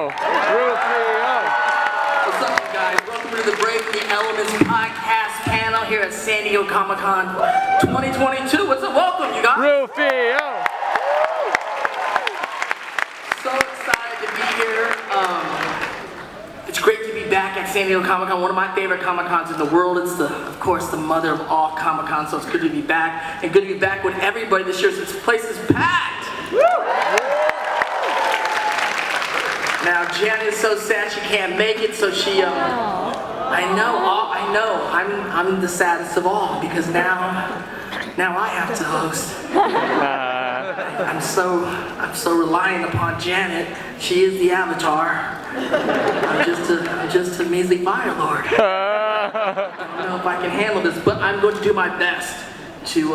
Rufio. What's up, you guys? Welcome to the Break the Elements podcast panel here at San Diego Comic-Con 2022. What's up? Welcome, you guys. Rufio. So excited to be here. It's great to be back at San Diego Comic-Con, one of my favorite Comic-Cons in the world. It's, of course, the mother of all Comic-Cons, so it's good to be back. And good to be back with everybody this year, since this place is packed. Now, Janet is so sad she can't make it, so she, I know, I'm the saddest of all, because now I have to host. I'm so reliant upon Janet. She is the Avatar. I'm just a measly Fire Lord. I don't know if I can handle this, but I'm going to do my best to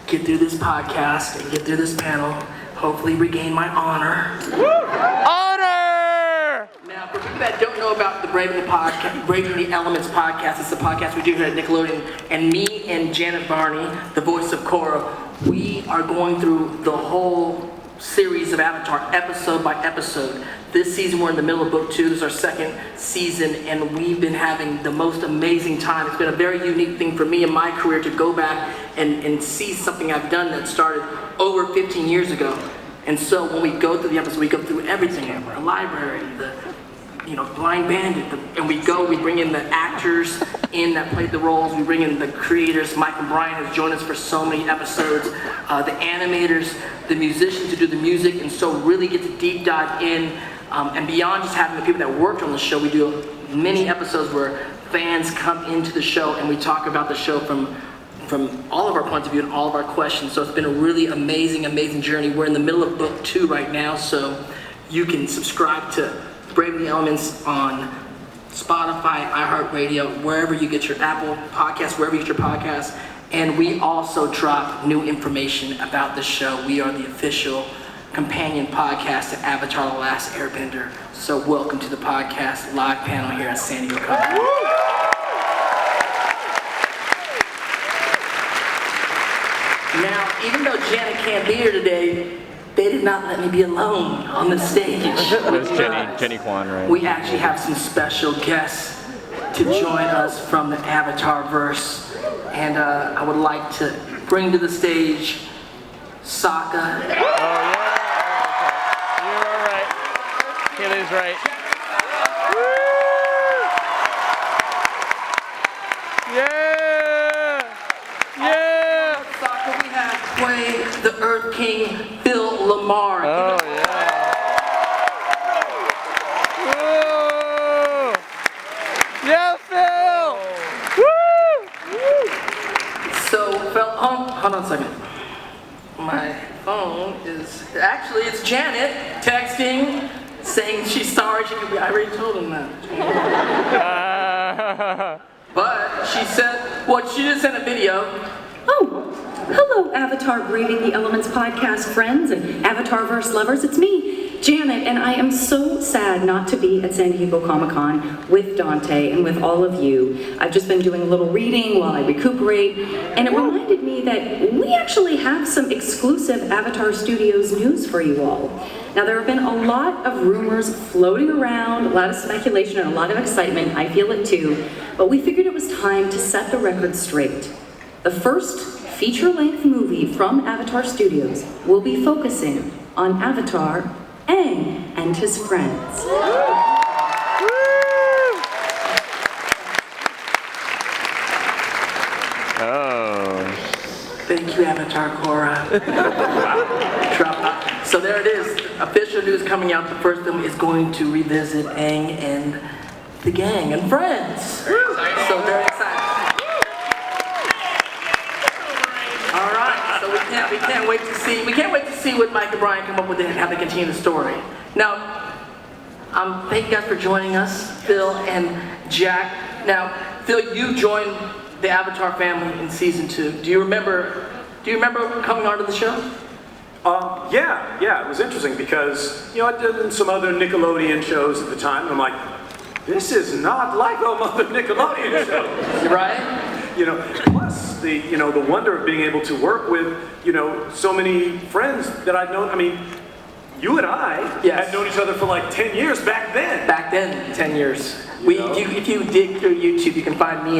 get through this podcast and get through this panel. Hopefully regain my honor. Honor! Now, for people that don't know about the Breaking the Elements podcast, it's a podcast we do here at Nickelodeon, and me and Janet Varney, the voice of Korra, we are going through the whole series of Avatar, episode by episode. This season, we're in the middle of book 2. This is our second season, and we've been having the most amazing time. It's been a very unique thing for me in my career to go back and see something I've done that started over 15 years ago. And so when we go through the episode, we go through everything, the library, the Blind Bandit, and we bring in the actors in that played the roles, we bring in the creators. Mike and Brian has joined us for so many episodes, the animators, the musicians who do the music, and so really get to deep dive in, and beyond just having the people that worked on the show, we do many episodes where fans come into the show and we talk about the show from all of our points of view and all of our questions. So it's been a really amazing journey. We're in the middle of book 2 right now, so you can subscribe to Braving the Elements on Spotify, iHeartRadio, wherever you get your Apple podcasts, wherever you get your podcasts. And we also drop new information about the show. We are the official companion podcast to Avatar: The Last Airbender. So welcome to the podcast live panel here at San Diego Comic-Con. Now, even though Janet can't be here today, they did not let me be alone on the stage. That's Jenny Kwan, right? We actually have some special guests to join us from the Avatar-verse. And I would like to bring to the stage Sokka. Oh, yeah. You are right. Kaylee's right. Yeah! Yeah! Sokka, we have play the Earth King, LaMarr. Oh, yeah. Woo! Yeah, Phil! Woo! So, Phil, hold on a second. My phone is, actually, it's Janet texting, saying she's sorry. I already told him that. But she said, she just sent a video. Oh, hello, Avatar Braving the Elements podcast friends and Avatar-verse lovers. It's me, Janet, and I am so sad not to be at San Diego Comic-Con with Dante and with all of you. I've just been doing a little reading while I recuperate, and it reminded me that we actually have some exclusive Avatar Studios news for you all. Now, there have been a lot of rumors floating around, a lot of speculation and a lot of excitement. I feel it too, but we figured it was time to set the record straight. The first feature-length movie from Avatar Studios will be focusing on Avatar, Aang, and his friends. Oh. Thank you, Avatar Korra. So there it is. Official news coming out. The first film is going to revisit Aang and the gang and friends. So very excited. All right. So we can't wait to see what Mike and Brian come up with and how they continue the story. Now, thank you guys for joining us, Phil and Jack. Now, Phil, you joined the Avatar family in season 2. Do you remember coming onto the show? Yeah, it was interesting because, I did some other Nickelodeon shows at the time, and I'm like, this is not like those other Nickelodeon shows. Right? Plus the wonder of being able to work with, so many friends that I've known. I mean, you and I Yes. had known each other for like 10 years back then. Back then, 10 years. know? If you dig through YouTube, you can find me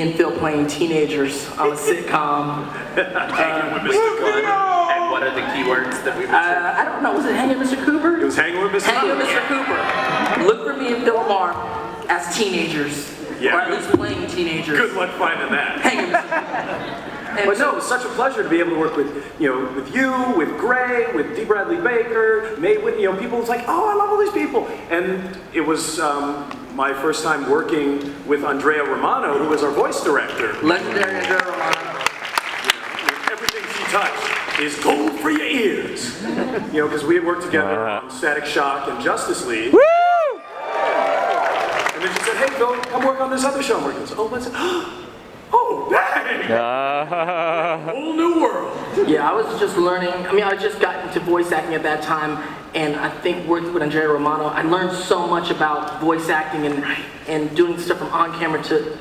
and Phil playing teenagers on a sitcom. Hanging with Mr. Cooper. And what are the keywords that we were I don't know, was it Hanging with Mr. Cooper? It was Hanging with Mr. Hanging with Cooper. Mr. Cooper. Look for me and Phil LaMarr as teenagers. Yeah. Or at least playing teenagers. Good luck finding that. Hanging with But no, it was such a pleasure to be able to work with, with you, with Gray, with D. Bradley Baker, with, people. It's like, oh, I love all these people. And it was my first time working with Andrea Romano, who was our voice director. Legendary Andrea Romano. Everything she touched is gold for your ears. Because we had worked together on Static Shock and Justice League. Woo! And then she said, hey, Phil, come work on this other show. And we goes, oh, what's it? Oh, dang! Whole new world. Yeah, I was just learning. I just got into voice acting at that time, and I think working with Andrea Romano, I learned so much about voice acting and doing stuff from on camera to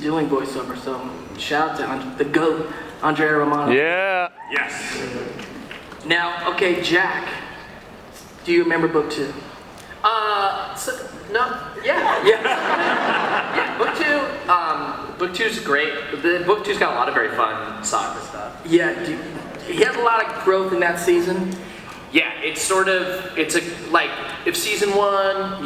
doing voiceover. So shout out to the GOAT, Andrea Romano. Yeah. Yes. Now, okay, Jack, do you remember book 2? Yeah, book two's great. Book two's got a lot of very fun saga stuff. Yeah, he had a lot of growth in that season. Yeah, if season 1,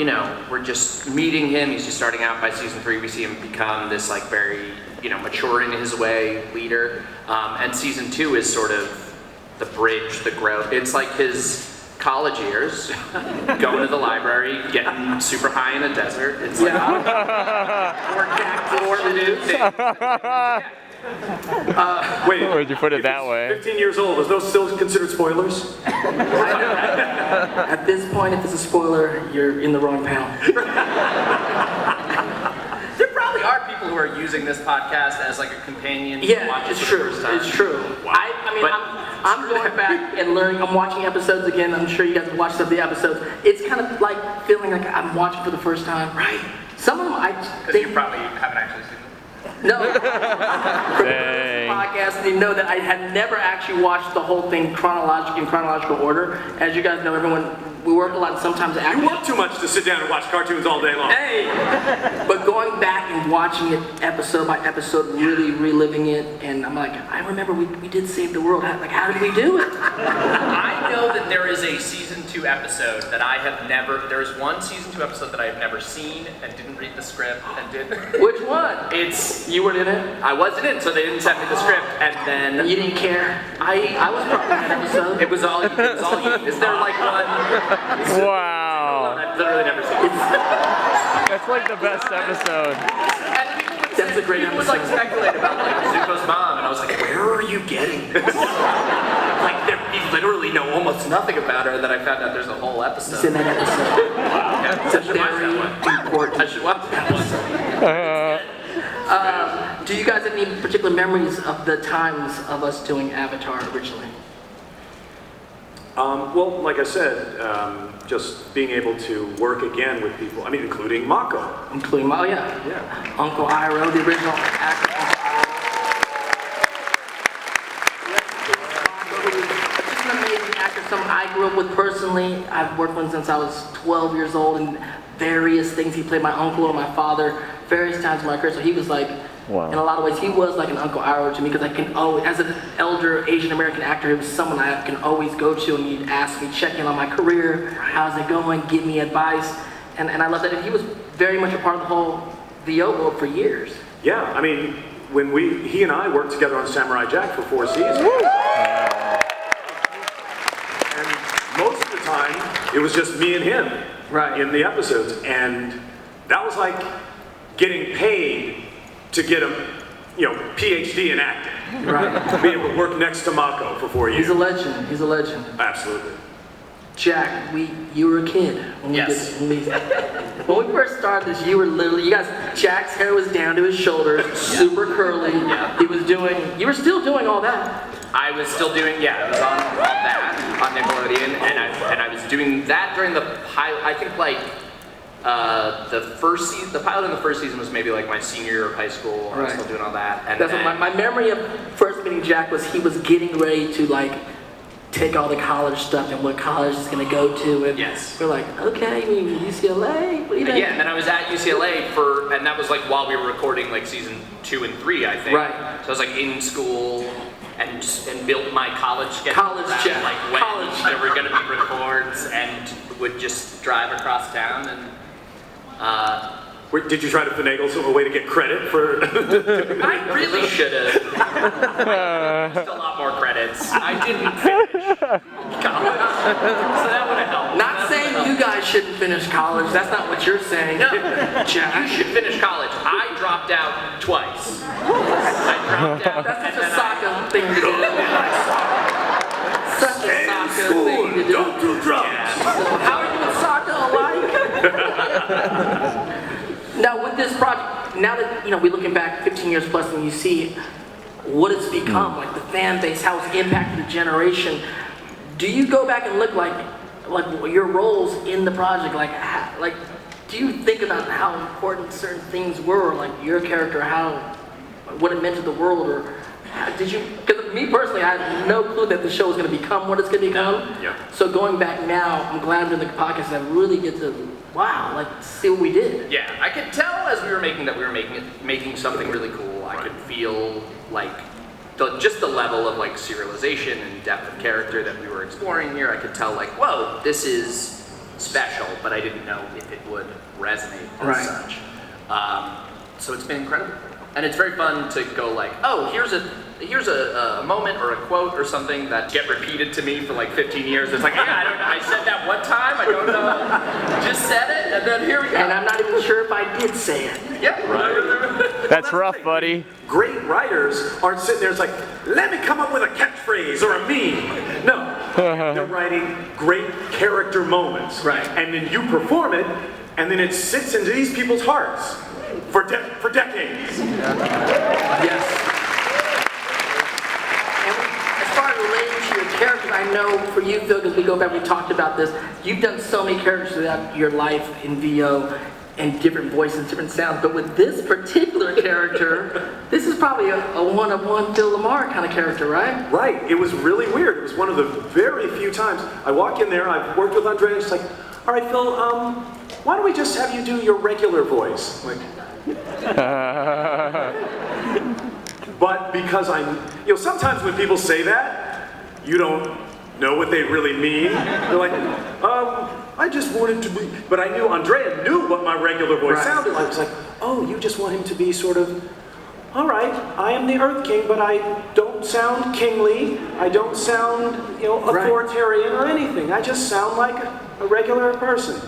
we're just meeting him, he's just starting out. By season 3, we see him become this very, mature in his way leader. And season 2 is sort of the bridge, the growth. It's like his college years, going to the library, getting super high in a desert. It's like four to do things. Wait, Where'd you put it if that he's way? 15 years old, is those still considered spoilers? At this point, if it's a spoiler, you're in the wrong panel. There probably are people who are using this podcast as like a companion to Yeah, watch it it's for the true. first time. It's true. I'm going back and learning. I'm watching episodes again. I'm sure you guys have watched some of the episodes. It's kind of like feeling like I'm watching for the first time. Right. Some of them I Because think. you probably haven't actually seen them. No. For the Dang. podcast, you know that I had never actually watched the whole thing in chronological order. As you guys know, we work a lot, and sometimes You actually. work too much to sit down and watch cartoons all day long. Hey! But going back and watching it episode by episode, really reliving it, and I'm like, I remember we did save the world. How did we do it? I know that there is a season 2 episode that there is one season 2 episode that I have never seen and didn't read the script and did. Which one? You weren't in it? I wasn't in, so they didn't send me the script, and then You didn't care. I was probably in that episode. it was all you. Is there like one? Wow. I've literally never seen it. That's like the best episode. That's a great People would like episode. speculate about Zuko's mom, and I was like, where are you getting this? You literally know almost nothing about her, and then I found out there's a whole episode. It's in that episode. Yeah, It's a I should watch very that one. important. I should watch that one. Do you guys have any particular memories of the times of us doing Avatar originally? Well, like I said, just being able to work again with people, including Mako. Including, Yeah. Uncle Iroh, the original actor. Just an amazing actor. Someone I grew up with personally. I've worked with him since I was 12 years old, and various things. He played my uncle or my father various times in my career. So he was like, Wow. in a lot of ways, he was like an Uncle Iroh to me, because I can always, as an elder Asian American actor, he was someone I can always go to, and he'd ask me, check in on my career, how's it going, give me advice, and I love that. And he was very much a part of the whole VO world for years. Yeah, when he and I worked together on Samurai Jack for 4 seasons. And most of the time, it was just me and him in the episodes. And that was like getting paid to get a PhD in acting. Right. Being able to work next to Mako for 4 years. He's a legend. He's a legend. Absolutely. Jack, you were a kid when Yes. when we first started this. You guys. Jack's hair was down to his shoulders, super curly. Yeah. You were still doing all that. I was still doing, I was on that on Nickelodeon, and I was doing that during the pilot. I think the first season, the pilot in the first season was maybe like my senior year of high school. I was still doing all that. And That's then, what my memory of first meeting Jack was. He was getting ready to take all the college stuff and what college is going to go to. And Yes. we're like, okay, you mean UCLA? What do you think? Yeah, and then I was at UCLA and that was like while we were recording like season 2 and 3, I think. Right. So I was like in school and built my college schedule College around, check. like when College there were going to be records, and would just drive across town and. Did you try to finagle a way to get credit for? I really should have. Just a lot more credits. I didn't finish college, so that would have helped. Not saying you guys shouldn't finish college. That's not what you're saying. No, Jack. you should finish college. I dropped out twice. I dropped out. That's such a and then soccer thing to do. Such a soccer thing to do. Don't do drugs. How are you and soccer alike? Now with this project, now that we're looking back 15 years plus, and you see what it's become, like the fan base, how it's impacted the generation. Do you go back and look like your roles in the project, like do you think about how important certain things were, like your character, what it meant to the world, or did you? Because me personally, I had no clue that the show was going to become what it's going to become. Yeah. So going back now, I'm glad I'm doing the podcast, and I really get to see what we did. Yeah, I could tell as we were making that we were making something really cool. I could feel like just the level of like serialization and depth of character that we were exploring here. I could tell like, whoa, this is special, but I didn't know if it would resonate as such. So it's been incredible. And it's very fun to go like, oh, here's a moment or a quote or something that get repeated to me for like 15 years. It's like, yeah, I said that one time, I don't know, just said it, and then here we go. And I'm not even sure if I did say it. Yeah, right. That's rough, buddy. Great writers aren't sitting there, it's like, let me come up with a catchphrase or a meme. No, they're writing great character moments. Right. And then you perform it, and then it sits into these people's hearts for decades. Yes. And as far as relating to your character, I know for you, Phil, because we go back, we talked about this, you've done so many characters throughout your life in VO, and different voices, different sounds, but with this particular character, this is probably a one-of-one Phil LaMarr kind of character, right? Right, it was really weird. It was one of the very few times I walk in there, I've worked with Andrea, and she's like, all right, Phil, why don't we just have you do your regular voice? Like, but because sometimes when people say that, you don't know what they really mean. They're like, I just wanted to be, but I knew Andrea knew what my regular voice sounded like. I was like, oh, you just want him to be sort of, all right, I am the Earth King, but I don't sound kingly. I don't sound, authoritarian or anything. I just sound like a regular person.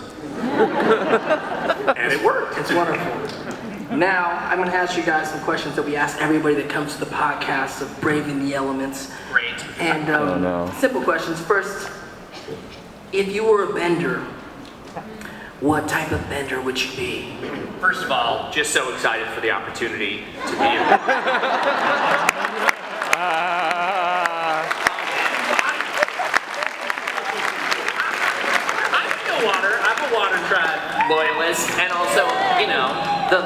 And it worked. It's wonderful. Now, I'm going to ask you guys some questions that we ask everybody that comes to the podcast of Braving the Elements. Great. And Oh, no. simple questions. First, if you were a bender, what type of bender would you be? First of all, just so excited for the opportunity to be able I'm a Water Tribe loyalist, and also, the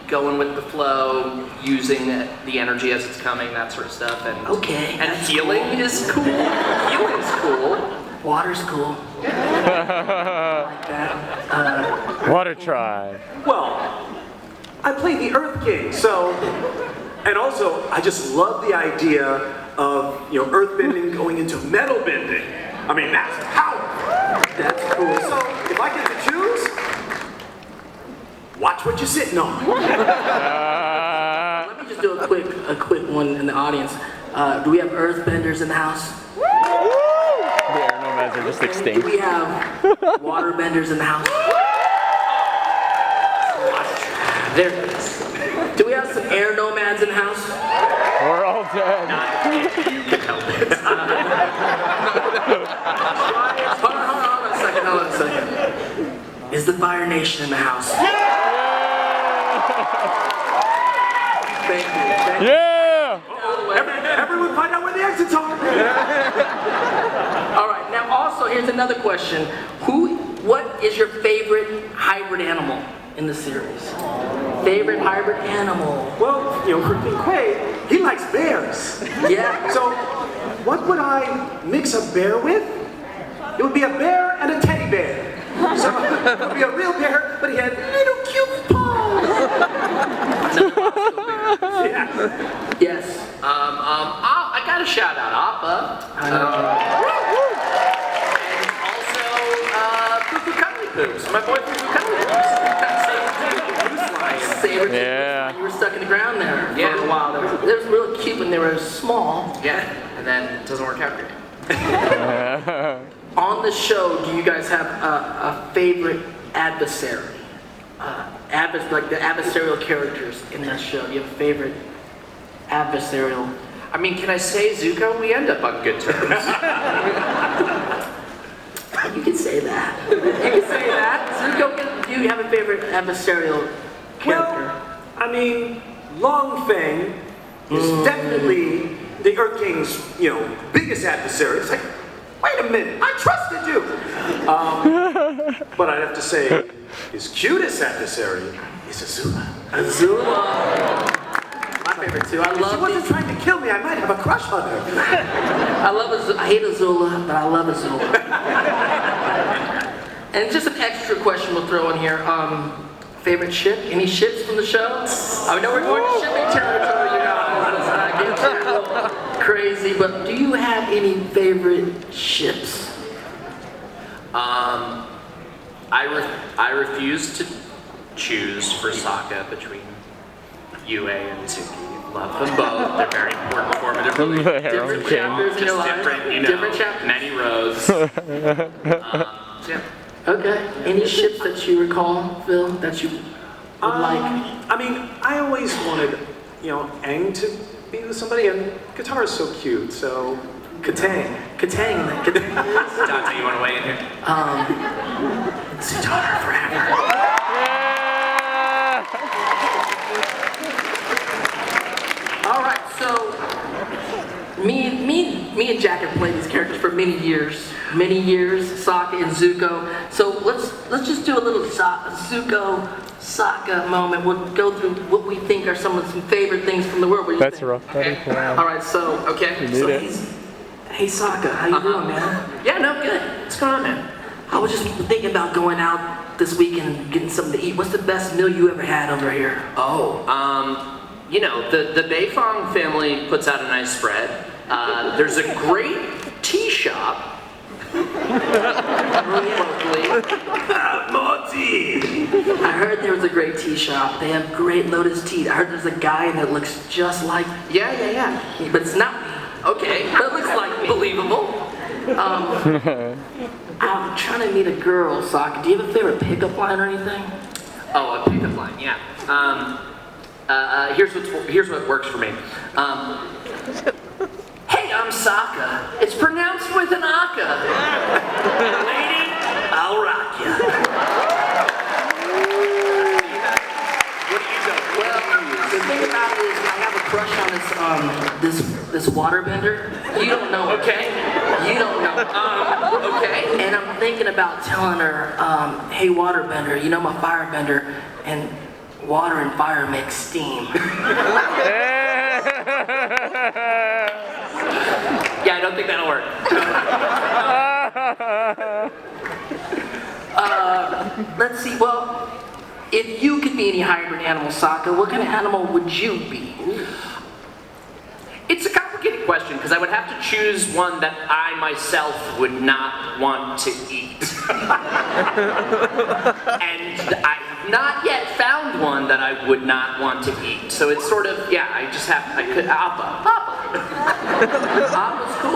going with the flow, using the energy as it's coming, that sort of stuff, and and healing is cool. Healing's cool. Water's cool. Like that. Water Tribe. Well, I play the Earth King, so, and also, I just love the idea of, earth bending going into metal bending. I mean, that's powerful. That's cool. So, if I get to choose, watch what you're sitting on. Let me just do a quick one in the audience. Do we have earthbenders in the house? The air nomads are just extinct. Do we have waterbenders in the house? There it is. Do we have some air nomads in the house? We're all dead. you can help it. Hold on a second. Is the Fire Nation in the house? Thank you. Yeah! Everyone find out where the exits are. All right, now also here's another question. What is your favorite hybrid animal in the series? Favorite hybrid animal? Well, Quay, he likes bears. Yeah. So, what would I mix a bear with? It would be a bear and a teddy bear. So it would be a real bear, but he had little cute paws. Yeah. Yes. I got to shout out Appa. And also, Fufu Cuddly Poops. My boy Fufu Cuddly Poops. Saber Yeah. You were stuck in the ground there for Yeah. a while. They were really cute when they were small. Yeah, and then it doesn't work out great. On the show, do you guys have a favorite adversary? Like the adversarial characters in that show. Do you have a favorite adversarial? I mean, can I say Zuko? We end up on good terms. You can say that. You can say that. Zuko, do you have a favorite adversarial character? Well, I mean, Long Feng is definitely the Earth King's, biggest adversary. It's like, wait a minute, I trusted you. But I'd have to say, his cutest adversary is Azula. Azula. My favorite too. I If she love wasn't trying to kill me, I might have a crush on her. I hate Azula, but I love Azula. And just an extra question we'll throw in here. Favorite ship? Any ships from the show? I know we're going to shipping territory, Let's not get too crazy, but do you have any favorite ships? I refuse to choose for Sokka between Yue and Suki. Love them both. They're very important, formative relationships. Different chapters in your life. Different chapters. Many roads. Yeah. Okay. Any ships that you recall, Phil, that you would like? I mean, I always wanted, Aang to be with somebody, and Katara is so cute, so Katang. Katang. Dante, you want to weigh in here? Sutara forever. All right, so me and Jack have played these characters for many years, Sokka and Zuko. So let's just do a little Zuko Sokka moment. We'll go through what we think are some favorite things from the world. What do you That's think? rough. That is rough. All right, so Okay. You so need it. hey Sokka, how you doing, man? Yeah, no, good. What's going on, man? I was just thinking about going out this weekend and getting something to eat. What's the best meal you ever had over here? Oh, the Beifong family puts out a nice spread. There's a great tea shop. Locally. More tea! I heard there was a great tea shop. They have great lotus tea. I heard there's a guy that looks just like me, Yeah. but it's not me. Okay, that looks like believable. I'm trying to meet a girl, Sokka. Do you have a favorite pickup line or anything? Oh, a pickup line, yeah. Here's what works for me. Hey, I'm Sokka. It's pronounced with an aka. Lady, I'll rock ya. What do you do? Well, the thing about it is I have a crush on this waterbender. You don't know her. Okay. You don't know. Okay. And I'm thinking about telling her, hey waterbender, I'm a firebender, and water and fire make steam. Yeah, I don't think that'll work. Let's see, well, if you could be any hybrid animal, Sokka, what kind of animal would you be? It's a complicated question because I would have to choose one that I myself would not want to eat. And I have not yet found one that I would not want to eat. So it's sort of, Appa. Appa's cool.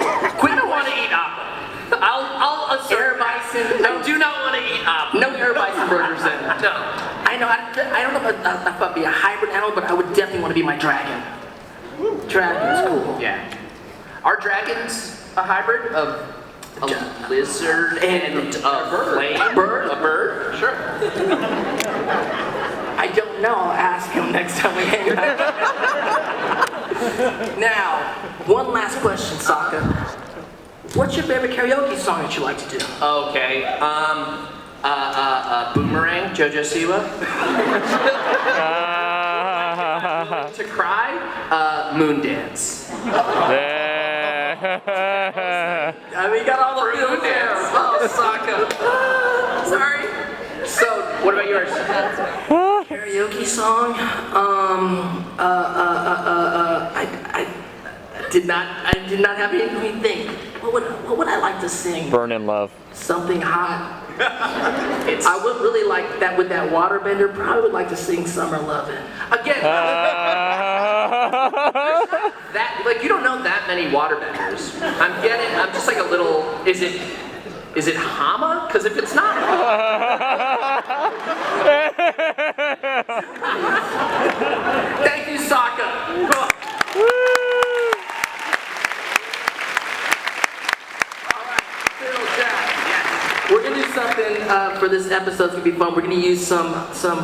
I don't want to eat Appa. I'll assert. Air bison. I do not want to eat Appa. No air bison burgers then. No. I know, I don't know if I'd be a hybrid animal, but I would definitely want to be my dragon. Dragon's cool. Yeah. Are dragons a hybrid of a lizard and a flame? A bird? A bird? Sure. I don't know. I'll ask him next time we hang out. Now, one last question, Sokka. What's your favorite karaoke song that you like to do? Okay. Boomerang, Jojo Siwa. To cry, Moon Dance. Yeah. Sokka. Sorry. So, What about yours? karaoke song. I did not have anything to think. What would I like to sing? Burn in love. Something hot. I would really like that with that waterbender. Probably would like to sing Summer Lovin'. Again, that Like, you don't know that many waterbenders. I'm just like a little, is it Hama? Because if it's not thank you, Sokka. We're gonna do something for this episode. It's gonna be fun. We're gonna use some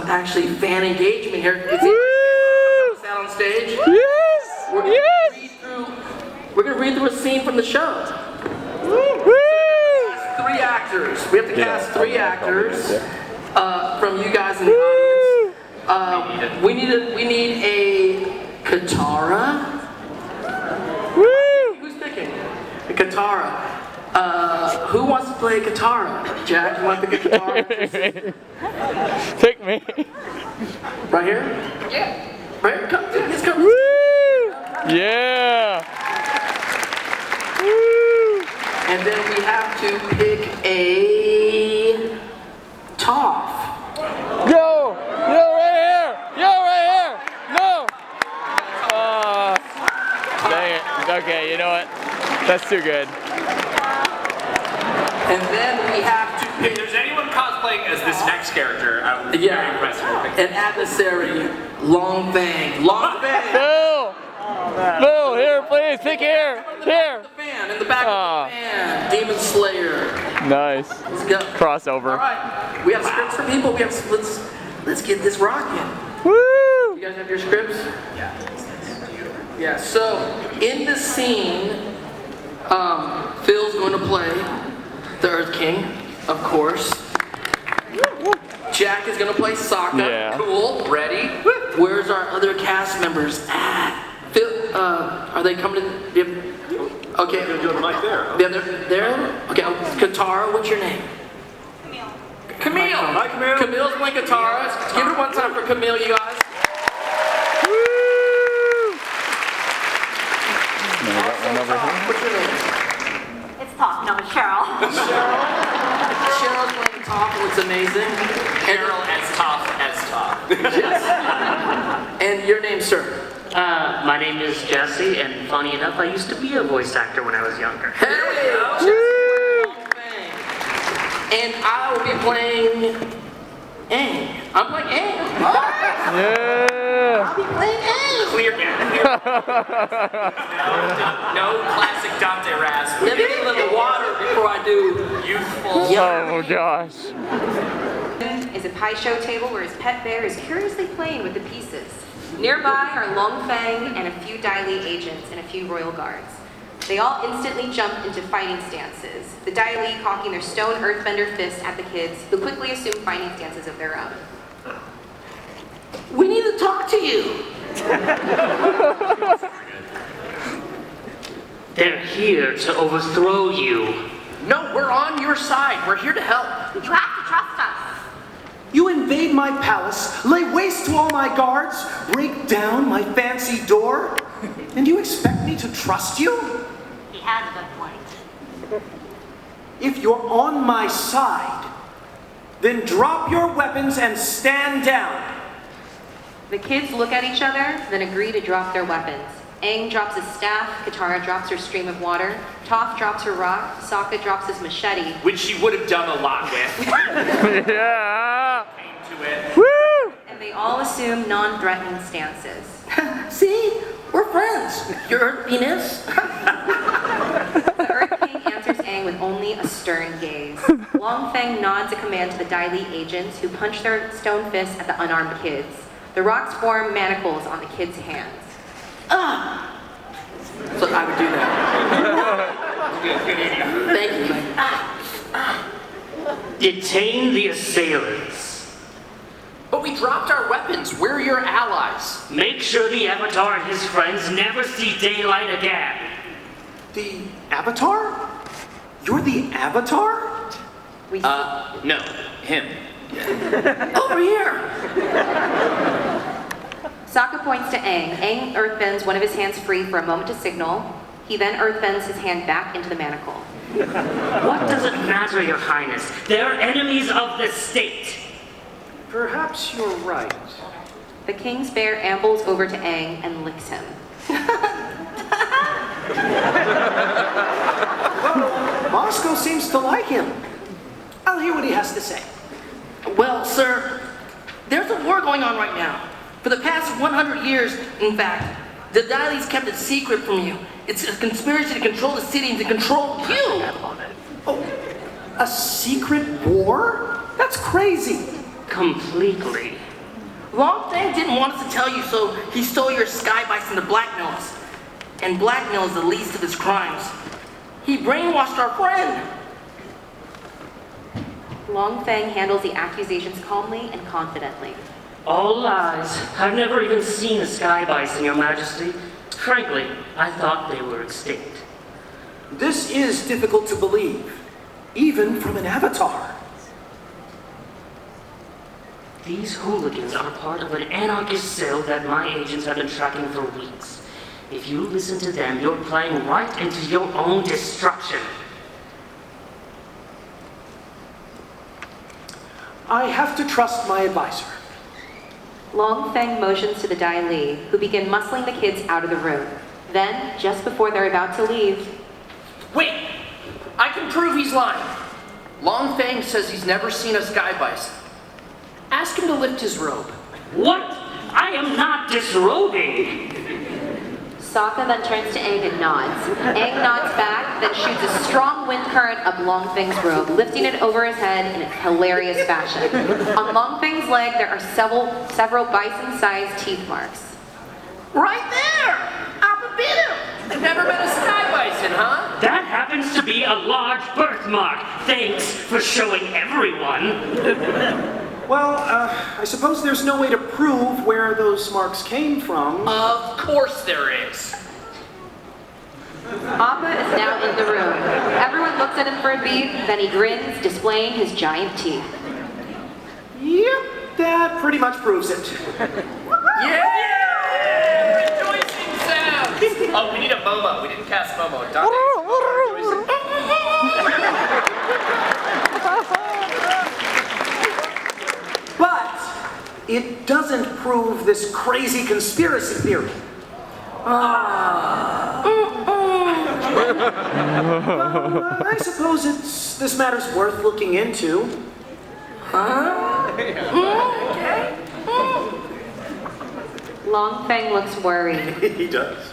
actually fan engagement here. Is it out on stage? Yes! We're gonna read through a scene from the show. Three actors. We have to cast three actors from you guys in the audience. We need a Katara. Who's picking? A Katara. Who wants to play Katara? Jack, you want to pick a Katara? Pick me. Right here? Yeah. Right here? Come, let's come. Yeah. And then we have to pick a Toph. Yo right here. No. Dang it. Okay, you know what? That's too good. And then we have to If pick there's anyone cosplaying as this next character, I would be very impressed with it. an adversary, Long Fang. Long Fang. Bill, here, please. Pick here. Here. The fan, in the back of the fan. Demon Slayer. Nice. Let's go. Crossover. All right. We have scripts for people. Let's get this rocking. Woo! You guys have your scripts? Yeah. So in this scene, Phil's going to play the Earth King, of course. Jack is going to play Sokka. Yeah. Cool. Ready? Where's our other cast members at? Phil, are they coming to? Okay. You're gonna do it right there. Huh? Yeah, they're okay. Katara, what's your name? Camille. Hi, Camille. Camille's playing Katara. Give it one time for Camille, you guys. What's your name? It's Toph. No, it's Cheryl. Cheryl's playing Toph, looks amazing. Carol as tough as tough. Yes. And your name, sir? My name is Jesse, and funny enough, I used to be a voice actor when I was younger. Hey, and I will be playing Aang. I'm playing Aang. Yeah. I'll be playing Aang. Clear. No classic Dante rasp. Let me get a little water before I do. Youthful. Oh gosh. Is a pie show table where his pet bear is curiously playing with the pieces. Nearby are Long Fang and a few Dai Li agents and a few royal guards. They all instantly jump into fighting stances, the Dai Li cocking their stone earthbender fist at the kids, who quickly assume fighting stances of their own. We need to talk to you. They're here to overthrow you. No, we're on your side. We're here to help. You have to trust us. You invade my palace, lay waste to all my guards, break down my fancy door, and you expect me to trust you? He has a good point. If you're on my side, then drop your weapons and stand down. The kids look at each other, then agree to drop their weapons. Aang drops his staff, Katara drops her stream of water, Toph drops her rock, Sokka drops his machete. Which she would have done a lot with. Yeah. Came to it. Woo! And they all assume non-threatening stances. See, we're friends. Your penis. The Earth King answers Aang with only a stern gaze. Long Fang nods a command to the Dai Li agents, who punch their stone fists at the unarmed kids. The rocks form manacles on the kids' hands. So I would do that. Thank you. Detain the assailants. But we dropped our weapons. We're your allies. Make sure the Avatar and his friends never see daylight again. The Avatar? You're the Avatar? No, him. Over here. Sokka points to Aang. Aang earthbends one of his hands free for a moment to signal. He then earthbends his hand back into the manacle. What does it matter, Your Highness? They're enemies of the state. Perhaps you're right. The king's bear ambles over to Aang and licks him. Basco seems to like him. I'll hear what he has to say. Well, sir, there's a war going on right now. For the past 100 years, in fact, the Dailis kept it secret from you. It's a conspiracy to control the city and to control you. Oh, a secret war? That's crazy. Completely. Longfang didn't want us to tell you, so he stole your sky bison to blackmail us. And blackmail is the least of his crimes. He brainwashed our friend. Longfang handles the accusations calmly and confidently. All lies. I've never even seen a sky bison, Your Majesty. Frankly, I thought they were extinct. This is difficult to believe, even from an avatar. These hooligans are part of an anarchist cell that my agents have been tracking for weeks. If you listen to them, you're playing right into your own destruction. I have to trust my advisor. Longfang motions to the Dai Li, who begin muscling the kids out of the room. Then, just before they're about to leave, Wait! I can prove he's lying. Longfang says he's never seen a sky bison. Ask him to lift his robe. What? I am not disrobing! Sokka then turns to Aang and nods. Aang nods back, then shoots a strong wind current up Longfang's robe, lifting it over his head in a hilarious fashion. On Longfang's leg, there are several bison-sized teeth marks. Right there! Appa bit him! You've never met a sky bison, huh? That happens to be a large birthmark. Thanks for showing everyone. Well, I suppose there's no way to prove where those marks came from. Of course there is. Appa is now in the room. Everyone looks at him for a beat, then he grins, displaying his giant teeth. Yep, that pretty much proves it. Yeah! Rejoicing sounds! Oh, we need a Momo. We didn't cast Momo. Dante. But it doesn't prove this crazy conspiracy theory. I suppose this matter's worth looking into. Longfang looks worried. He does.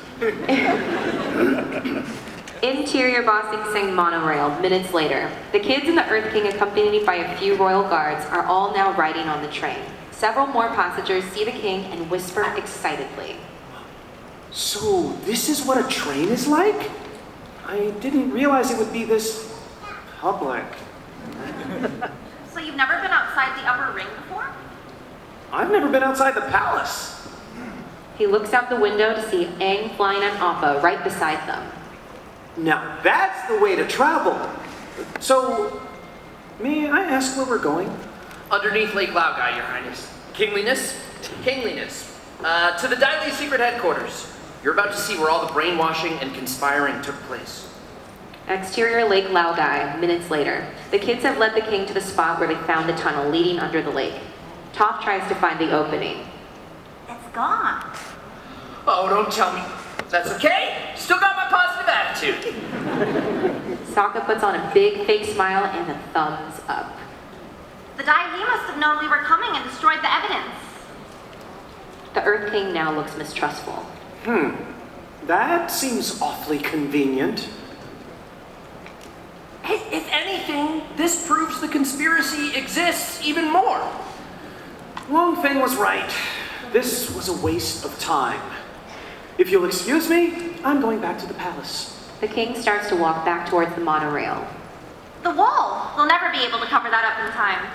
Interior Ba Sing Se monorail, minutes later. The kids and the Earth King, accompanied by a few royal guards, are all now riding on the train. Several more passengers see the king and whisper excitedly. So this is what a train is like? I didn't realize it would be this public. So you've never been outside the upper ring before? I've never been outside the palace. He looks out the window to see Aang flying on Appa right beside them. Now that's the way to travel. So, may I ask where we're going? Underneath Lake Laogai, Your Highness. Kingliness? Kingliness. To the Dai Li secret headquarters. You're about to see where all the brainwashing and conspiring took place. Exterior Lake Laogai, minutes later. The kids have led the king to the spot where they found the tunnel leading under the lake. Toph tries to find the opening. It's gone. Oh, don't tell me. That's okay. Still got my positive attitude. Sokka puts on a big fake smile and a thumbs up. The Dai Li must have known we were coming and destroyed the evidence. The Earth King now looks mistrustful. That seems awfully convenient. If anything, this proves the conspiracy exists even more. Longfang was right. This was a waste of time. If you'll excuse me, I'm going back to the palace. The king starts to walk back towards the monorail. The wall. We'll never be able to cover that up in time.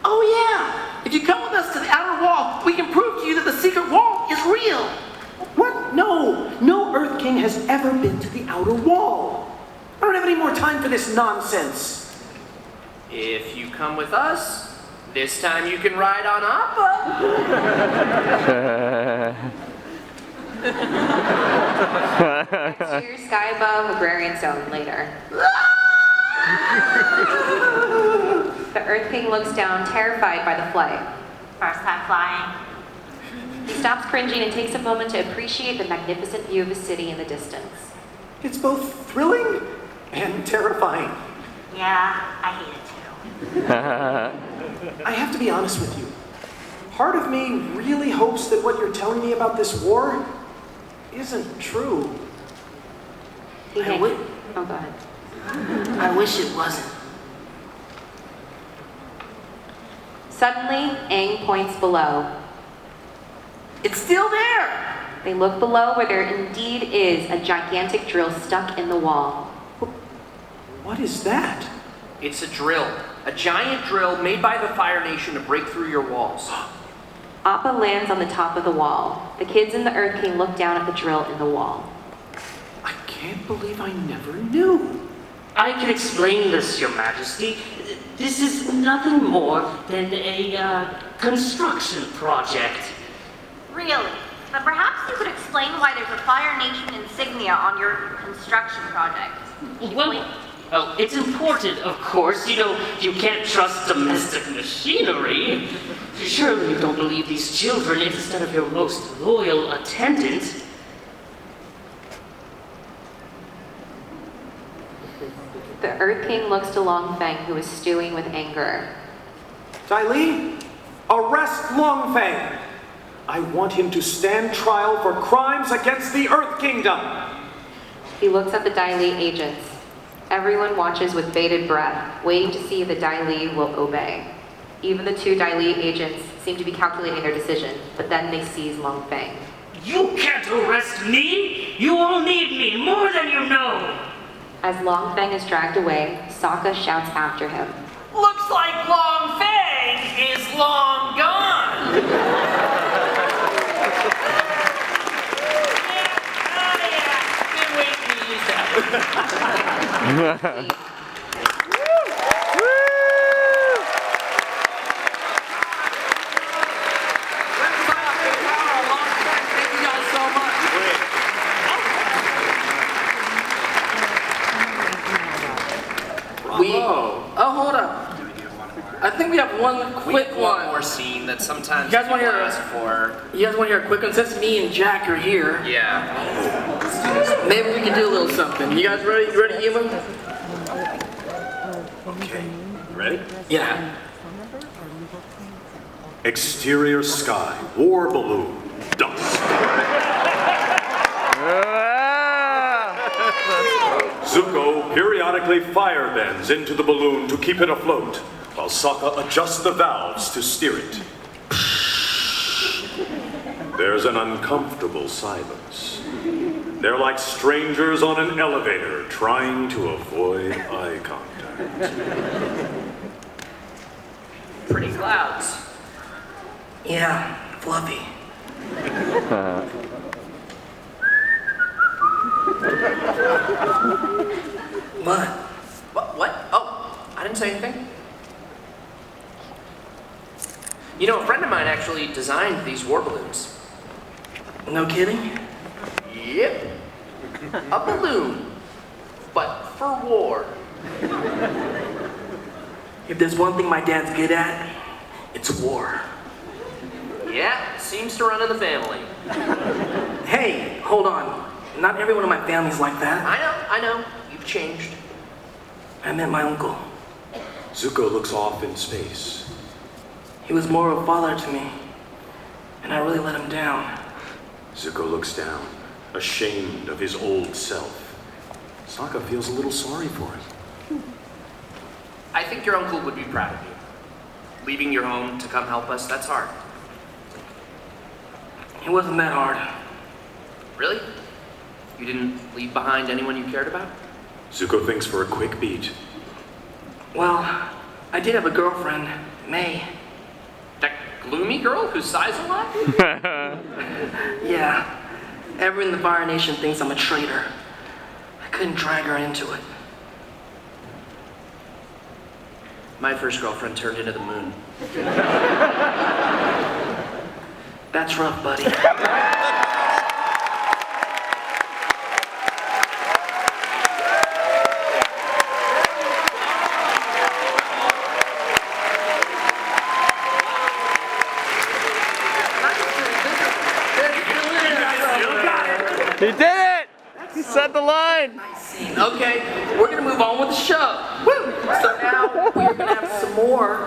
Oh yeah! If you come with us to the outer wall, we can prove to you that the secret wall is real. What? No Earth King has ever been to the outer wall. I don't have any more time for this nonsense. If you come with us, this time you can ride on Appa. Next year, sky above, agrarian zone later. The Earth King looks down, terrified by the flight. First time flying. He stops cringing and takes a moment to appreciate the magnificent view of the city in the distance. It's both thrilling and terrifying. Yeah, I hate it too. I have to be honest with you. Part of me really hopes that what you're telling me about this war isn't true. Oh, go ahead. I wish it wasn't. Suddenly, Aang points below. It's still there! They look below where there indeed is a gigantic drill stuck in the wall. What is that? It's a drill. A giant drill made by the Fire Nation to break through your walls. Appa lands on the top of the wall. The kids in the Earth King look down at the drill in the wall. I can't believe I never knew. I can explain this, Your Majesty. This is nothing more than a construction project. Really? But perhaps you could explain why there's a Fire Nation insignia on your construction project. Well, it's important, of course. You know, you can't trust domestic machinery. Surely you don't believe these children instead of your most loyal attendant. The Earth King looks to Longfeng, who is stewing with anger. Dai Li, arrest Longfeng. I want him to stand trial for crimes against the Earth Kingdom. He looks at the Dai Li agents. Everyone watches with bated breath, waiting to see if the Dai Li will obey. Even the two Dai Li agents seem to be calculating their decision, but then they seize Longfeng. You can't arrest me! You all need me more than you know! As Longfeng is dragged away, Sokka shouts after him. Looks like Long Feng is long gone. Been waiting to use that. Thank you guys so much. Oh, hold up. I think we have one quick one. More scene that sometimes You guys want to people hear ask for. You guys want to hear a quick one? Since me and Jack are here, Yeah. maybe we can do a little something. You guys ready? You ready, Ewan? Okay, ready? Yeah. Exterior sky, war balloon, dust. Zuko periodically fire bends into the balloon to keep it afloat, while Sokka adjusts the valves to steer it. There's an uncomfortable silence. They're like strangers on an elevator trying to avoid eye contact. Pretty clouds. Yeah, fluffy. What? What? Oh, I didn't say anything. You know, a friend of mine actually designed these war balloons. No kidding? Yep. A balloon, but for war. If there's one thing my dad's good at, it's war. Yeah, seems to run in the family. Hey, hold on. Not everyone in my family's like that. I know. You've changed. I met my uncle. Zuko looks off in space. He was more of a father to me, and I really let him down. Zuko looks down, ashamed of his old self. Sokka feels a little sorry for him. I think your uncle would be proud of you. Leaving your home to come help us, that's hard. It wasn't that hard. Really? You didn't leave behind anyone you cared about? Zuko thinks for a quick beat. Well, I did have a girlfriend, May. That gloomy girl who sighs a lot? Yeah, everyone in the Fire Nation thinks I'm a traitor. I couldn't drag her into it. My first girlfriend turned into the moon. That's rough, buddy. He did it! He set the line! Okay, we're gonna move on with the show. Woo! So now we're gonna have some more,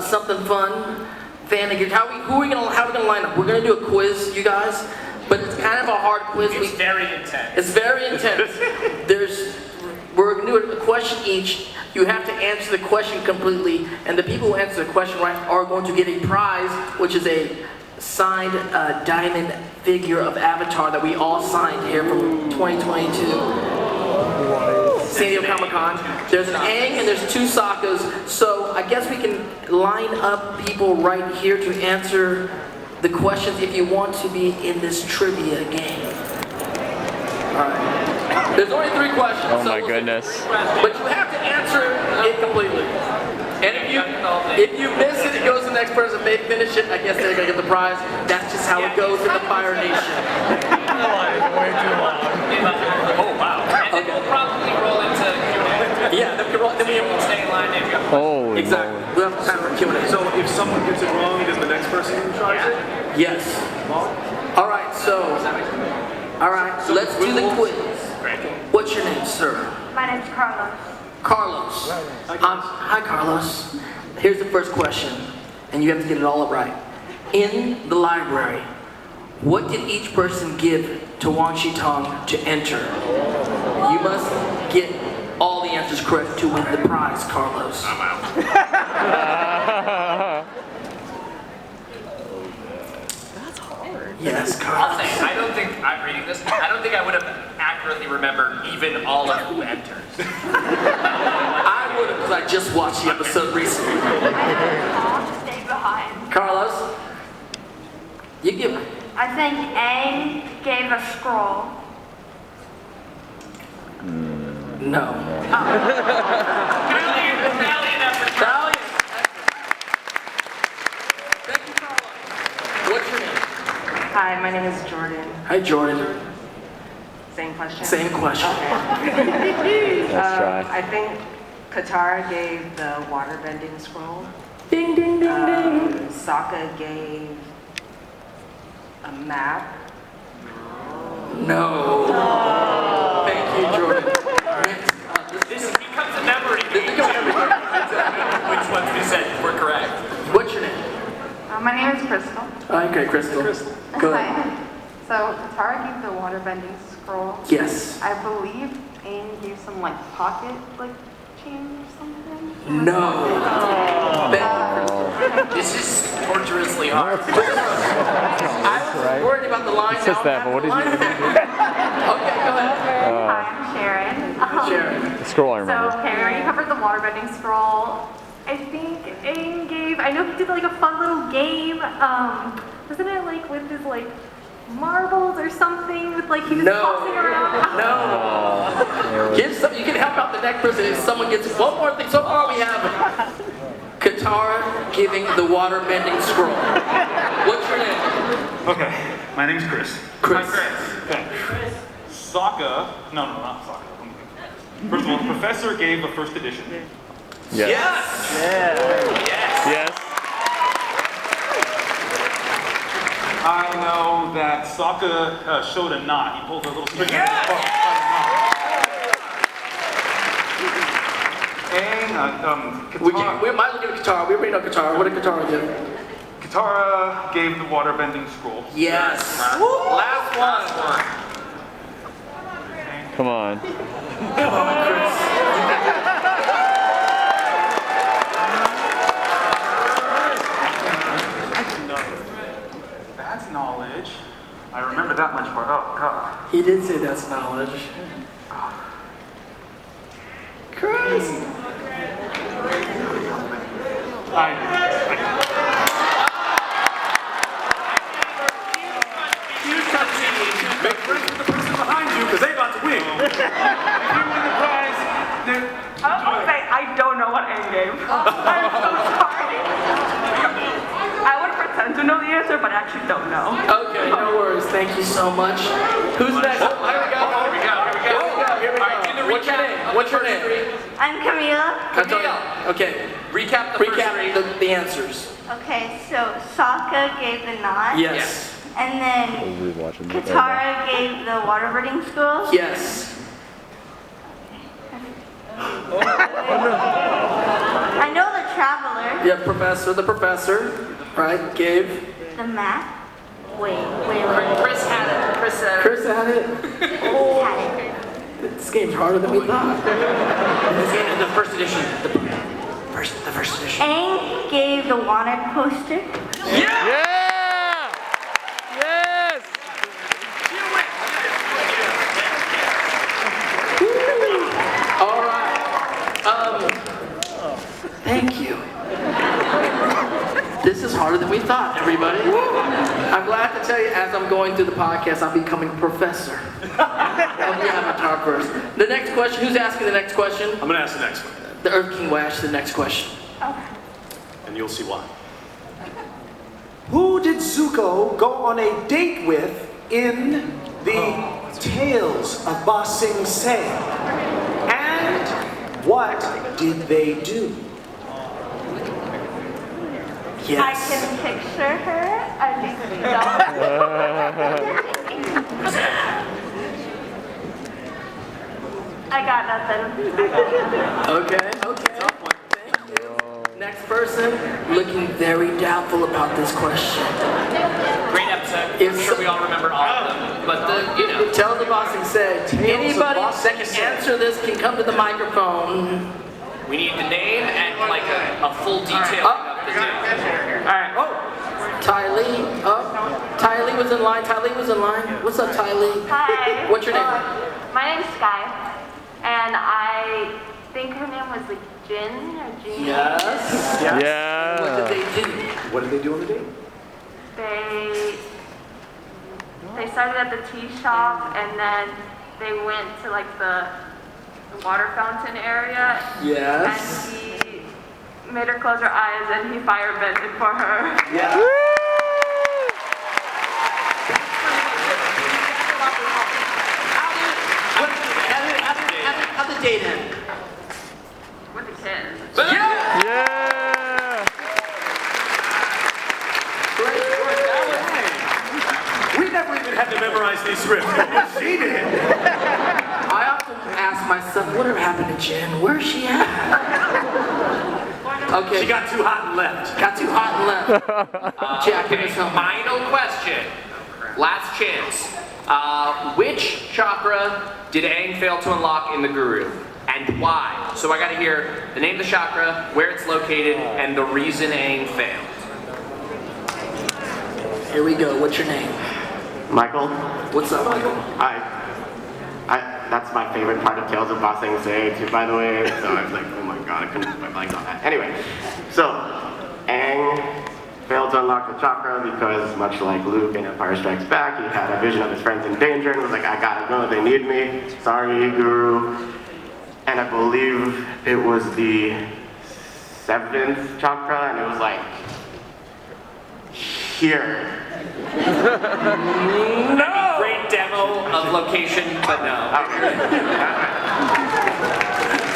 something fun. How are we gonna line up? We're gonna do a quiz, you guys, but it's kind of a hard quiz. It's very intense. It's very intense. We're gonna do a question each. You have to answer the question completely, and the people who answer the question right are going to get a prize, which is a signed diamond figure of Avatar that we all signed here from 2022. San Diego Comic-Con. There's an Aang and there's 2 Sokkas, so I guess we can line up people right here to answer the questions if you want to be in this trivia game. Alright. There's only 3 questions. Oh my goodness. But you have to answer it completely. And if you miss it, it goes to the next person. If they finish it, I guess they're gonna get the prize. That's just how it goes in the Fire Nation. Way too long. Oh wow. And then we'll probably roll into Q&A. Yeah, then we won't stay in line if you have Holy exactly. moly. We'll have time for Q&A. So if someone gets it wrong, then the next person tries it? Yes. All right, so let's do the quiz. What's your name, sir? My name's Carlos. Carlos. Hi, Carlos. Here's the first question, and you have to get it all right. In the library, what did each person give to Wang Shitong to enter? You must get all the answers correct to win the prize, Carlos. I'm out. Yes, I'll Carlos. say, I don't think I'm reading this. I don't think I would have accurately remembered even all of who enters. I would have, because I just watched the episode recently. Stay behind. Carlos, you give it. I think Aang gave a scroll. No. Valiant effort. Valiant. Thank you, Carlos. What's your name? Hi, my name is Jordan. Hi, Jordan. Same question? Same question. Let's try. I think Katara gave the waterbending scroll. Ding, ding, ding, ding. Sokka gave a map. No. Thank you, Jordan. This becomes a memory. This becomes a memory. Which ones we said were correct. What's your name? My name is Crystal. Okay, Crystal. Go ahead. Hi. So Katara gave the waterbending scroll. Yes. I believe Aang gave some pocket chain or something. No. Thank you, Crystal. This is torturously hard. I was worried about the line. It's just that, but what did you do? Okay, go ahead. Hi, I'm Sharon. Sharon. The scroll I remember. So Harry covered the waterbending scroll. I think Aang gave, I know he did a fun little game. Wasn't it with his marbles or something with he was tossing around? No. Give some, you can help out the next person if someone gets one more thing. So far we have Katara giving the water bending scroll. What's your name? Okay, my name's Chris. Chris. Okay. Sokka, no, not Sokka. First of all, the professor gave the first edition. Yes. Yes. Yes. I know that Sokka showed a knot. He pulled a little string. Yes. And We might look at Katara. We already know Katara. What did Katara do? Katara gave the waterbending scroll. Yes. Last one. Come on. Come on, Chris. That's knowledge. I remember that much part. Oh, God. He did say that's knowledge. Chris. Make friends with the person behind you, because they about to win. If you win the prize, then... I don't know what Aang game. I'm so sorry. I would pretend to know the answer, but I actually don't know. Okay, no worries. Thank you so much. Who's next? Oh, here we go. What's your name? What's your name? I'm Camila. Okay. Recap the first three. the answers. Okay, so Sokka gave the knot. Yes. And then Katara gave the waterbirding school. Yes. I know the traveler. Yeah, the professor, right, gave. The map. Wait. Chris had it. Chris had it. This game's harder than we thought. The first edition. The first edition. Aang gave the wanted poster. Yeah! Yes! All right. Thank you. This is harder than we thought, everybody. I'm glad to tell you, as I'm going through the podcast, I'm becoming a professor of the Avatar verse. The next question, who's asking the next question? I'm gonna ask the next one. The Earth King will ask the next question. And you'll see why. Who did Zuko go on a date with in the Tales of Ba Sing Se? And what did they do? I can picture her. I just don't. I got nothing. Okay. Thank you. Next person, looking very doubtful about this question. Great episode. I'm sure we all remember all of them. But Tell the boss and say, anybody that can answer this can come to the microphone. we need the name and like a full detail of the name. Alright. Ty Lee. Ty Lee was in line. What's up, Ty Lee? Hi. What's your name? My name's Sky, and I think her name was like Jin or Jean. Yes. Yeah. What did they do on the date? They started at the tea shop, and then they went to like the water fountain area. Yes. And he made her close her eyes, and he firebended for her. Yeah. How'd the date end? With the kids. Yeah. We never even had to memorize these scripts. She did. I often ask myself, whatever happened to Jen? Where's she at? Okay. She got too hot and left. Jack, Okay, final question. Last chance. Which chakra did Aang fail to unlock in the Guru? And why? So I gotta hear the name of the chakra, where it's located, and the reason Aang failed. Here we go. What's your name? Michael? What's up, Michael? That's my favorite part of Tales of Ba Sing Se too, by the way. So I was like, oh my god, I couldn't put my blank on that. Anyway, so Aang failed to unlock the chakra because, much like Luke in Empire Strikes Back, he had a vision of his friends in danger and was like, I gotta go, they need me. Sorry, Guru. And I believe it was the 7th chakra, and it was like, here. No! Great demo of location, but no.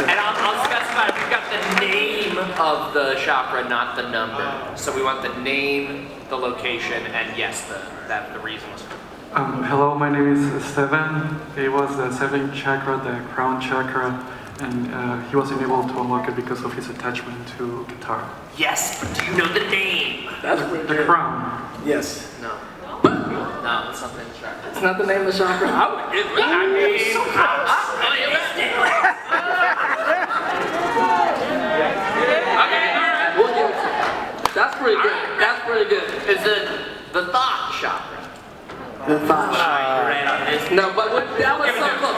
And I'll specify, we've got the name of the chakra, not the number. So we want the name, the location, and yes, the reasons. Hello, my name is Steven. It was the 7th chakra, the crown chakra, and he wasn't able to unlock it because of his attachment to guitar. Yes, but do you know the name? That's pretty The good. crown. Yes. No, it's not the chakra. It's not the name of the chakra. That's pretty good. That's pretty good. Is it the thought chakra? The thought chakra. Right on this. No, but that was so close.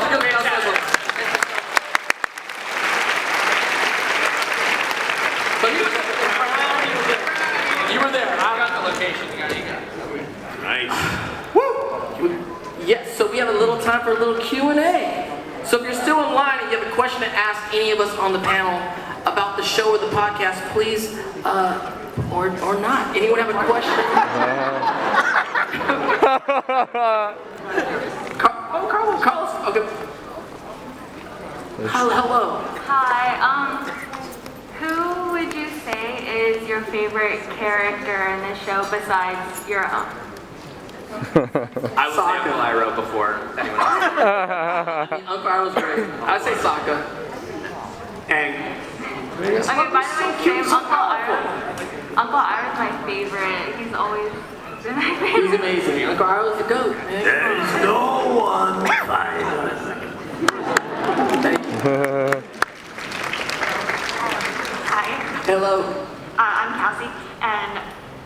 You were there. I got the location. You got it. Nice. Woo! Yes, so we have a little time for a little Q&A. So if you're still in line and you have a question to ask any of us on the panel, about the show or the podcast, please, or not. Anyone have a question? Carlos. Okay. Hello. Hi. Who would you say is your favorite character in this show besides your own? I would say Uncle Iroh before anyone else. Uncle Iroh's great. I'd say Sokka. And Okay, by the way, same Uncle Iroh's my favorite. He's always been my favorite. He's amazing. Uncle Iroh's the GOAT, man. there's no one finer. Thank you. Hi. Hello. I'm Cassie, and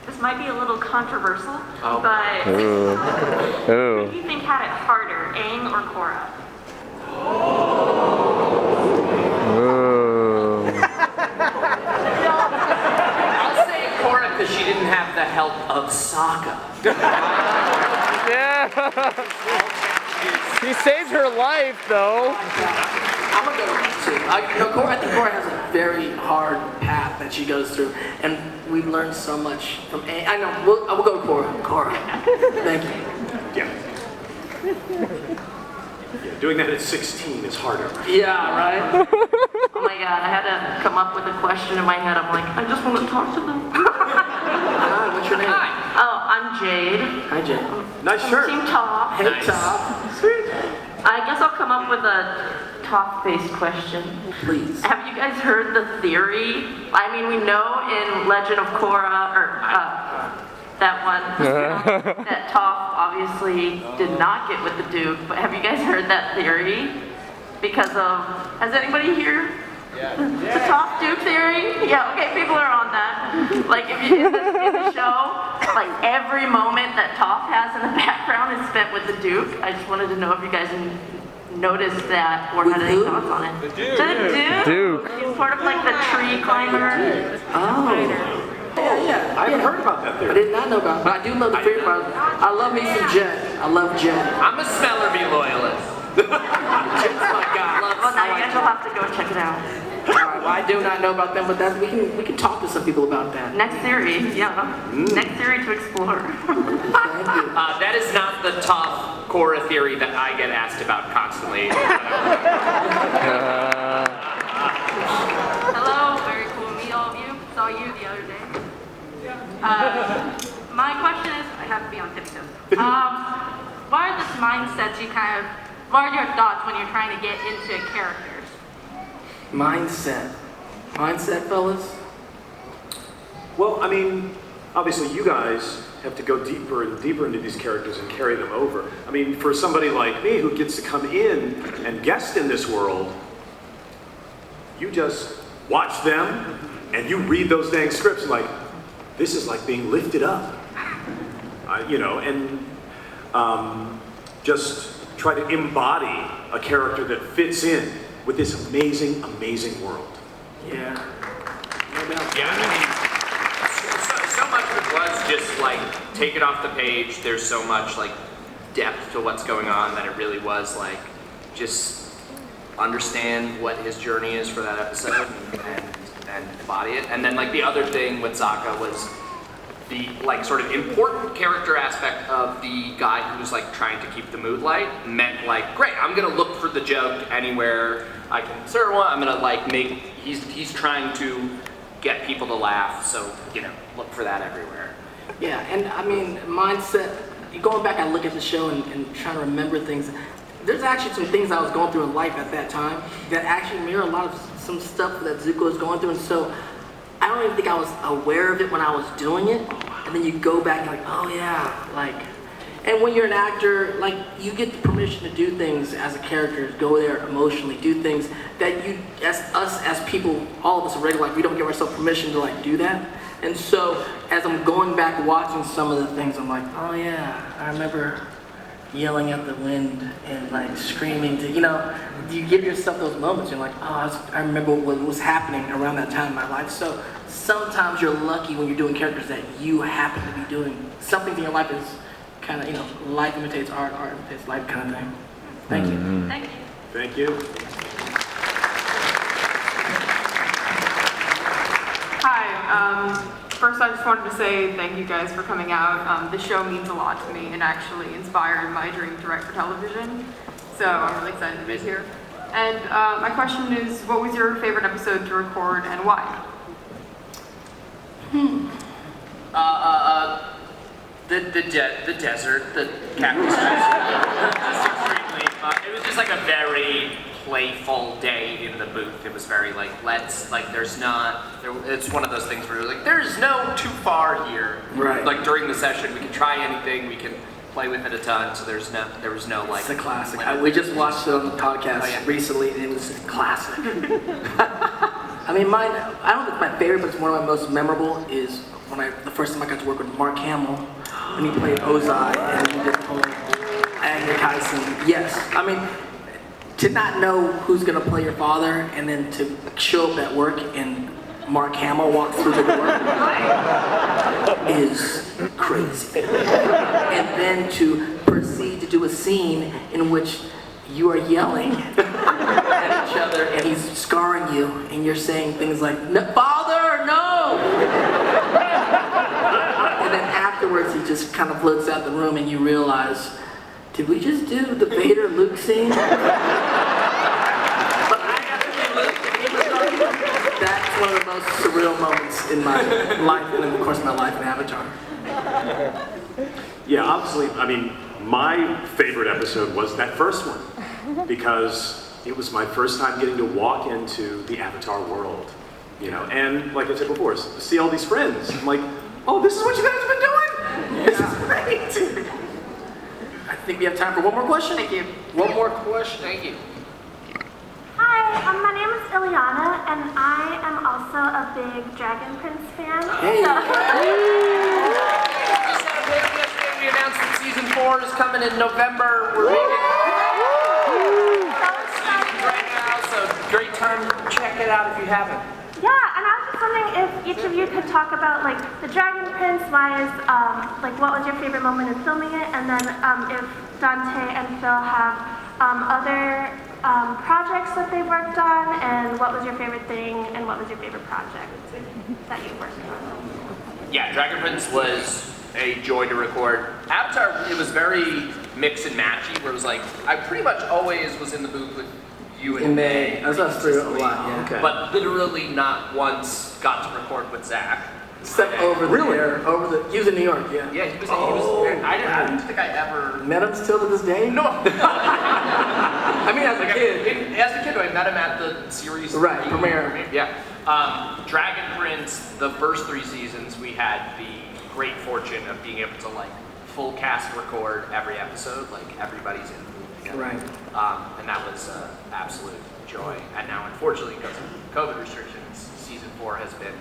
this might be a little controversial, Oh. but Ooh. who do you think had it harder, Aang or Korra? Ooh. I'll say Korra because she didn't have the help of Sokka. Yeah. He saved her life, though. I'm gonna go with two. I think Korra has a very hard path that she goes through, and we've learned so much from Aang. I know. I will go with Korra. Thank you. Yeah. Yeah, doing that at 16 is harder. Yeah, right. Oh my god, I had to come up with a question in my head. I'm like, I just want to talk to them. Hi, what's your name? Oh, I'm Jade. Hi, Jade. Nice shirt. Team Top. Hey, Nice. Top. I guess I'll come up with a Top-based question. Please. Have you guys heard the theory? I mean, we know in Legend of Korra, or that one, that Toph obviously did not get with the Duke, but have you guys heard that theory? Because of, has anybody here? Yeah. The Toph Duke theory? Yeah, okay, people are on that. Like, if you in the show, like every moment that Toph has in the background is spent with the Duke. I just wanted to know if you guys noticed that or had any thoughts on it. The Duke. The Duke. He's part of like the tree climber. Oh. Yeah. I haven't heard about that I theory. did not know about it, but I do love the theory about it. I love me some Jet. I love Jet. I'm a Smellerby loyalist. Jet's my guy. Well, now you guys will have to go check it out. Alright, well, I do not know about them, but we can talk to some people about that. Next theory, yeah. Next theory to explore. Thank you. That is not the top Korra theory that I get asked about constantly. Hello, very cool to meet all of you. Saw you the other day. My question is, I have to be on tippy toes. What are the mindsets what are your thoughts when you're trying to get into characters? Mindset, fellas. Well, I mean, obviously you guys have to go deeper and deeper into these characters and carry them over. I mean, for somebody like me who gets to come in and guest in this world, you just watch them and you read those dang scripts and like, this is like being lifted up. Just try to embody a character that fits in with this amazing, amazing world. Yeah. Yeah, I mean, so much of it was just like, take it off the page. There's so much like depth to what's going on that it really was like, just understand what his journey is for that episode and embody it. And then like the other thing with Sokka was the like sort of important character aspect of the guy who's like trying to keep the mood light meant like, great, I'm gonna look for the joke anywhere I can insert one. I'm gonna like he's trying to get people to laugh, so look for that everywhere. Yeah, and I mean, mindset, going back, I look at the show and trying to remember things. There's actually some things I was going through in life at that time that actually mirror a lot of some stuff that Zuko was going through, and so I don't even think I was aware of it when I was doing it, and then you go back and like, oh yeah, like, and when you're an actor, like, you get the permission to do things as a character, go there emotionally, do things that as people, all of us in regular life, we don't give ourselves permission to like do that. And so, as I'm going back watching some of the things, I'm like, oh yeah, I remember yelling at the wind and like screaming to, you give yourself those moments. You're like, oh, I remember what was happening around that time in my life. So sometimes you're lucky when you're doing characters that you happen to be doing. Something in your life is kind of, life imitates art, art imitates life kind of thing. Thank you. Thank you. Thank you. First, I just wanted to say thank you guys for coming out. The show means a lot to me and actually inspired my dream to write for television. So I'm really excited to be here. And my question is, what was your favorite episode to record and why? The desert, the cactus desert. Just extremely fun. It was just like a very playful day in the booth. It was very like, it's one of those things where like, there's no too far here. Right. Like during the session, we can try anything, we can play with it a ton, so there was no like. It's a classic. We just watched it on the podcast recently, and it was a classic. I mean, mine, I don't think my favorite, but it's one of my most memorable is the first time I got to work with Mark Hamill, and he played Ozai, and he did the whole Agnes Tyson. Yes, I mean, to not know who's gonna play your father, and then to show up at work and Mark Hamill walks through the door is crazy. And then to proceed to do a scene in which you are yelling at each other and he's scarring you and you're saying things like, "Father, no!" And then afterwards he just kind of looks out the room and you realize, did we just do the Vader Luke scene? That's one of the most surreal moments in my life, and of course my life in Avatar. Yeah, obviously, I mean, my favorite episode was that first one, because it was my first time getting to walk into the Avatar world, you know, and like I said before, see all these friends. I'm like, oh, this is what you guys have been doing? This is great. I think we have time for one more question. Thank you. One more question. Thank you. Hi, my name is Ileana, and I am also a big Dragon Prince fan. Hey. We announced that season 4 is coming in November. We're making seasons right now, so great time to check it out if you haven't. Yeah, and I was just wondering if each of you could talk about like the Dragon Prince. Why is like what was your favorite moment in filming it, and then if Dante and Phil have other projects that they worked on, and what was your favorite thing, and what was your favorite project that you worked on? Yeah, Dragon Prince was a joy to record. Avatar, it was very mix and matchy, where it was like, I pretty much always was in the booth with you and May. That's us through a lot, yeah. Okay. But literally not once got to record with Zach. Except over there, he was in New York, yeah. Yeah, he was I didn't think I ever... Met him still to this day? No. I mean, as a kid. As a kid, I met him at the series. Right, premiere. Yeah. Dragon Prince, the first 3 seasons, we had the great fortune of being able to like full cast record every episode, like everybody's in the movie together. Right. And that was absolute joy. And now, unfortunately, because of COVID restrictions, season 4 has been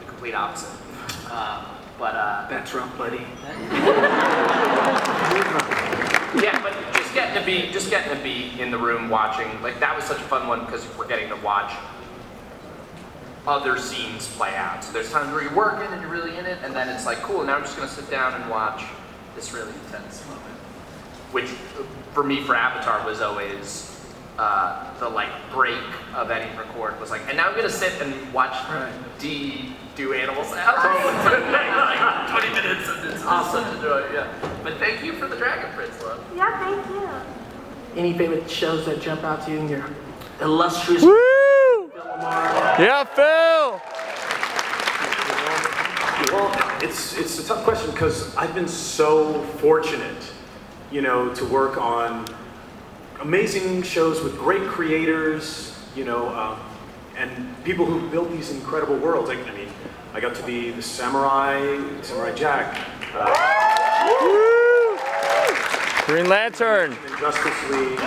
the complete opposite. That's rough, buddy. Yeah, but just getting to be in the room watching, like that was such a fun one because we're getting to watch other scenes play out. So there's times where you're working and you're really in it, and then it's like, cool, now I'm just gonna sit down and watch this really intense moment. Which, for me, for Avatar, was always the like break of any record was like, and now I'm gonna sit and watch D do animal sounds. Like 20 minutes, and it's awesome to do it, yeah. But thank you for the Dragon Prince, love. Yeah, thank you. Any favorite shows that jump out to you in your illustrious... Woo! Yeah, Phil! Well, it's a tough question because I've been so fortunate, you know, to work on amazing shows with great creators, you know, and people who built these incredible worlds. Like, I mean, I got to be the Samurai Jack. Green Lantern. Justice League.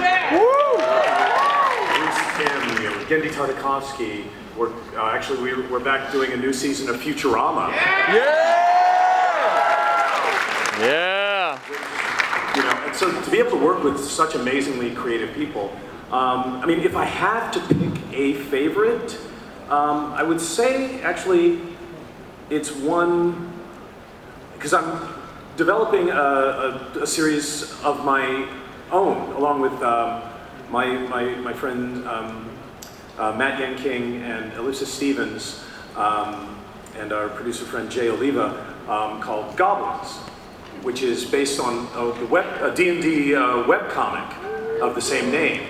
Kim, you know, Gendy Tartakovsky. We're back doing a new season of Futurama. Yeah! You know, and so to be able to work with such amazingly creative people, I mean, if I had to pick a favorite, I would say actually it's one, because I'm developing a series of my own, along with my friend Matt Yanking and Alyssa Stevens, and our producer friend Jay Oliva called Goblins, which is based on the D&D webcomic of the same name.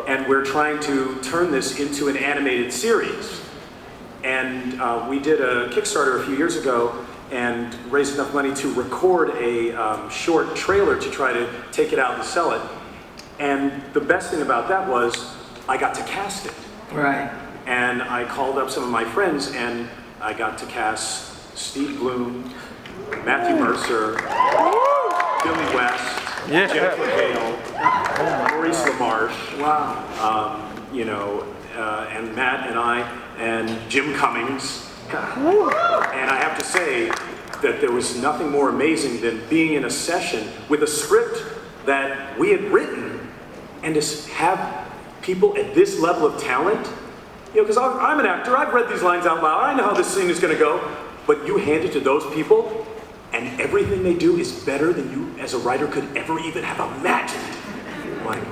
And we're trying to turn this into an animated series. And we did a Kickstarter a few years ago and raised enough money to record a short trailer to try to take it out and sell it. And the best thing about that was I got to cast it. Right. And I called up some of my friends and I got to cast Steve Bloom, Matthew Mercer, Billy West, Jennifer Gale, Maurice LaMarr, and Matt and I, and Jim Cummings. And I have to say that there was nothing more amazing than being in a session with a script that we had written and to have people at this level of talent. Because I'm an actor, I've read these lines out loud, I know how this scene is going to go, but you hand it to those people, and everything they do is better than you as a writer could ever even have imagined. I'm like,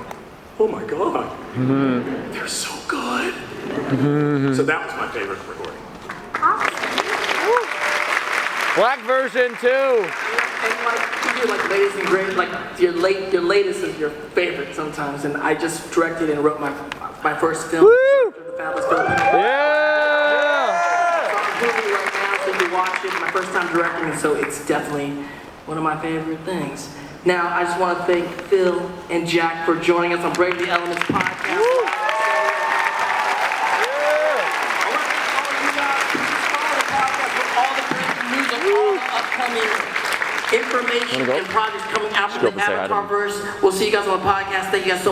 oh my God, they're so good. So that was my favorite recording. Black version too. And like you do like latest and great, like your latest is your favorite sometimes. And I just directed and wrote my first film. Woo! The Fabulous Film. Yeah! So I'm doing it right now, so you can watch it. My first time directing, and so it's definitely one of my favorite things. Now I just want to thank Phil and Jack for joining us on Break the Elements podcast. Woo! Information and projects coming out from the Avatarverse. We'll see you guys on the podcast. Thank you guys so much.